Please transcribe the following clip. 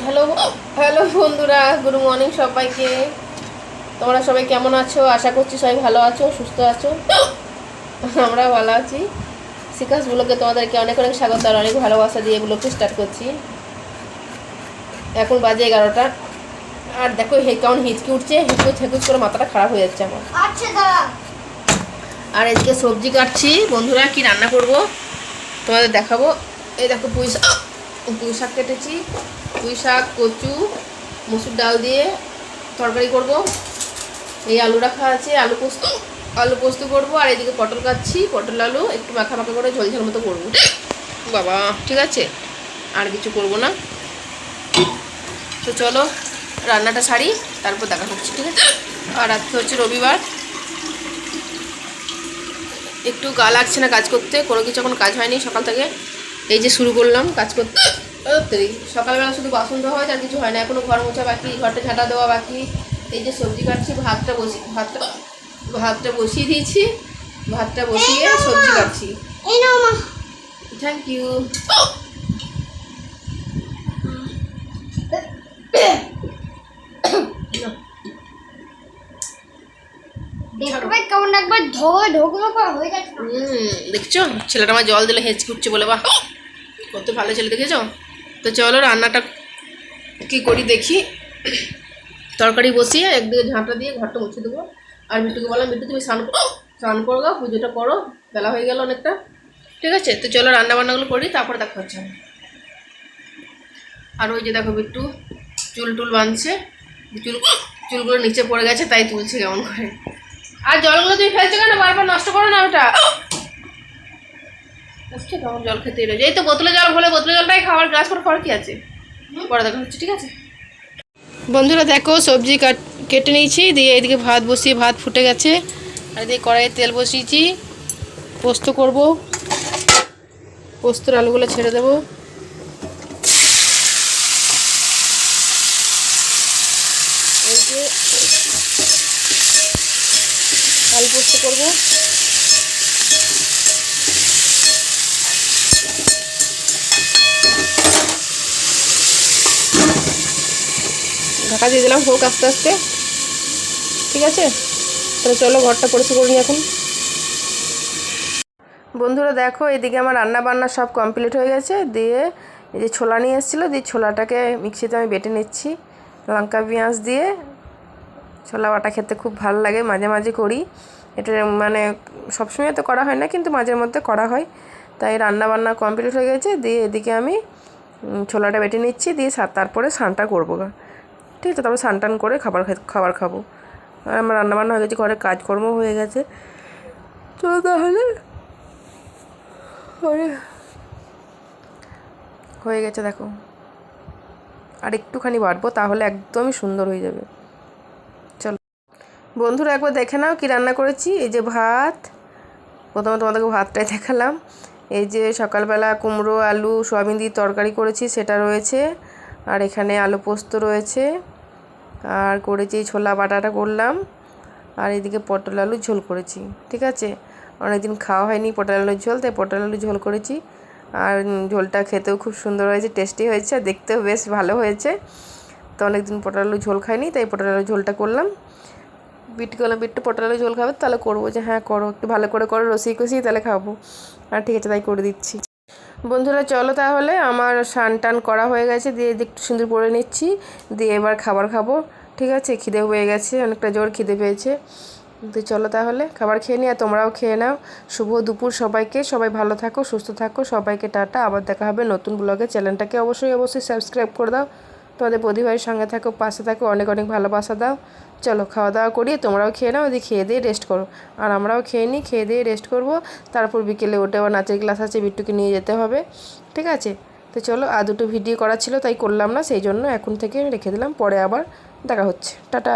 Hello hello বন্ধুরা, good morning সবাইকে। তোমরা সবাই কেমন আছো? আশা করছি সবাই ভালো আছো, সুস্থ আছো। আমরা ভালো আছি। সিকাস ব্লগে তোমাদেরকে অনেক অনেক স্বাগত আর অনেক ভালোবাসা দিয়ে ব্লগটি স্টার্ট করছি। এখন বাজে 11টা। আর দেখো কেমন হিচকি উঠছে, হেকুচ করে মাথাটা খারাপ হয়ে যাচ্ছে আমার। আর এদিকে সবজি কাটছি বন্ধুরা, কি রান্না করব তোমাদের দেখাবো। এই দেখো পুঁই শাক কেটেছি, পুঁই শাক, কচু, মসুর ডাল দিয়ে তরকারি করব। এই আলু রাখা আছে, আলু পোস্ত করবো। আর এদিকে পটল কাটছি, পটল আলু একটু মাখা মাখা করে ঝোল ঝোল মতো করবো বাবা। ঠিক আছে, আর কিছু করব না। তো চলো রান্নাটা সারি, তারপর দেখা হচ্ছে। ঠিক আছে। আর আজকে হচ্ছে রবিবার, একটু গা লাগছে না কাজ করতে, কোনো কিছু এখন কাজ হয়নি সকাল থেকে। এই যে শুরু করলাম কাজ করতে। সকালবেলা শুধু বাসন ধোয়া হয়, আর কিছু হয় না। এখনও ঘর মোছা বাকি, ঘরটা ঝাঁটা দেওয়া বাকি। এই যে সবজি কাটছি, ভাতটা বসিয়ে দিয়েছি। ভাতটা বসিয়ে সবজি কাটছি। Thank you. দেখছো ছেলেটা আমার জল দিলে হেঁচকি উঠছে বলে, বাহ কত ভালো ছেলে, দেখেছো? তো চলো রান্নাটা কি করি দেখি। তরকারি বসিয়ে একদিকে ঝাঁটা দিয়ে ঘরটা মুছে দেবো। আর মিটুকে বললাম, মিটু তুমি স্নান করো, পুজোটা করো, বেলা হয়ে গেল অনেকটা। ঠিক আছে, তো চলো রান্না বান্নাগুলো করি, তারপর দেখা হচ্ছে। আর ওই যে দেখো বিট্টু চুল টুল বাঁধছে, চুলগুলো নিচে পড়ে গেছে, তাই তুলছে কেমন করে। আর জলগুলো তুমি ফেলছো কেন? বারবার নষ্ট করো না ওটা। বুঝছো কেমন জল খেতে রয়েছে। এই তো বোতলে জল ভরে, বোতলে জলটাই খাওয়ার, গ্লাস করে খাওয়ার কি আছে। পরে দেখা হচ্ছে। ঠিক আছে বন্ধুরা, দেখো সবজি কেটে নিয়েছি, দিয়ে এদিকে ভাত বসিয়ে, ভাত ফুটে গেছে। আর এদিকে কড়াইয়ে তেল বসিয়েছি, পোস্ত করব। পোস্তর আলুগুলো ছেড়ে দেবো। এই যে আলু পোস্ত করবো। ঢাকা দিয়ে দিলাম, হোক আস্তে আস্তে। ঠিক আছে, তাহলে চলো ঘরটা পরিষ্কার করে নিই এখন। বন্ধুরা দেখো, এদিকে আমার রান্না বান্না সব কমপ্লিট হয়ে গেছে। দিয়ে এই যে ছোলা নিয়ে এসেছিলো, দিয়ে ছোলাটাকে মিক্সিতে আমি বেটে নিচ্ছি লঙ্কা পেঁয়াজ দিয়ে। ছোলা বাটা খেতে খুব ভালো লাগে, মাঝে মাঝে করি এটা। মানে সবসময় তো করা হয় না, কিন্তু মাঝে মধ্যে করা হয়। তাই রান্না বান্না কমপ্লিট হয়ে গেছে। দিয়ে এদিকে আমি ছোলাটা বেটে নিচ্ছি, দিয়ে তারপরে স্নানটা করবো। ঠিক আছে, তারপরে স্নান টান করে খাবার খাবো। আর আমার রান্নাবান্না হয়ে গেছে, ঘরে কাজকর্ম হয়ে গেছে। চলো তাহলে, হয়ে গেছে দেখো। আর একটুখানি বাটবো, তাহলে একদমই সুন্দর হয়ে যাবে। চলো বন্ধুরা, একবার দেখে নাও কি রান্না করেছি। এই যে ভাত, প্রথমে তোমাদেরকে ভাতটাই দেখালাম। এই যে সকালবেলা কুমড়ো আলু সয়াবিন দিয়ে তরকারি করেছি, সেটা রয়েছে। আর এখানে আলু পোস্ত রয়েছে। আর করেছি ছোলা বাটাটা করলাম। আর এদিকে পটল আলু ঝোল করেছি। ঠিক আছে, অনেকদিন খাওয়া হয়নি পটল আলুর ঝোল, তাই পটল আলু ঝোল করেছি। আর ঝোলটা খেতেও খুব সুন্দর হয়েছে, টেস্টি হয়েছে, আর দেখতেও বেশ ভালো হয়েছে। তো অনেকদিন পটল আলু ঝোল খাইনি, তাই পটল আলু ঝোলটা করলাম। বিট্টু বললাম, বিট্টু পটল আলু ঝোল খাবে, তাহলে করবো। যে হ্যাঁ করো, একটু ভালো করে করো, রসিয়ে কষিয়ে তাহলে খাবো। আর ঠিক আছে, তাই করে দিচ্ছি। বন্ধুরা চলো তাহলে, আমার স্নান টান করা হয়ে গেছে, দিয়ে একটু সুন্দর পরে নিচ্ছি। দিয়ে এবার খাবার খাবো। ঠিক আছে, খিদে হয়ে গেছে, অনেকটা জোর খিদে পেয়েছে। তো চলো তাহলে খাবার খেয়ে নিই, আর তোমরাও খেয়ে নাও। শুভ দুপুর সবাইকে, সবাই ভালো থাকো, সুস্থ থাকো, সবাইকে টাটা। আবার দেখা হবে নতুন ব্লগে। চ্যানেলটাকে অবশ্যই সাবস্ক্রাইব করে দাও। তোমাদের প্রতিভাবের সঙ্গে থাকো, পাশে থাকো, অনেক অনেক ভালোবাসা দাও। চলো খাওয়া দাওয়া করি, তোমরাও খেয়ে নাও, ওদিকে খেয়ে দিয়ে রেস্ট করো। আর আমরাও খেয়ে নিই, খেয়ে দিয়ে রেস্ট করবো। তারপর বিকেলে উঠে আবার নাচের ক্লাস আছে, বিট্টুকে নিয়ে যেতে হবে। ঠিক আছে, তো চলো। আর দুটো ভিডিও করা ছিল, তাই করলাম না, সেই জন্য এখন থেকে রেখে দিলাম, পরে আবার দেখা হচ্ছে। টাটা।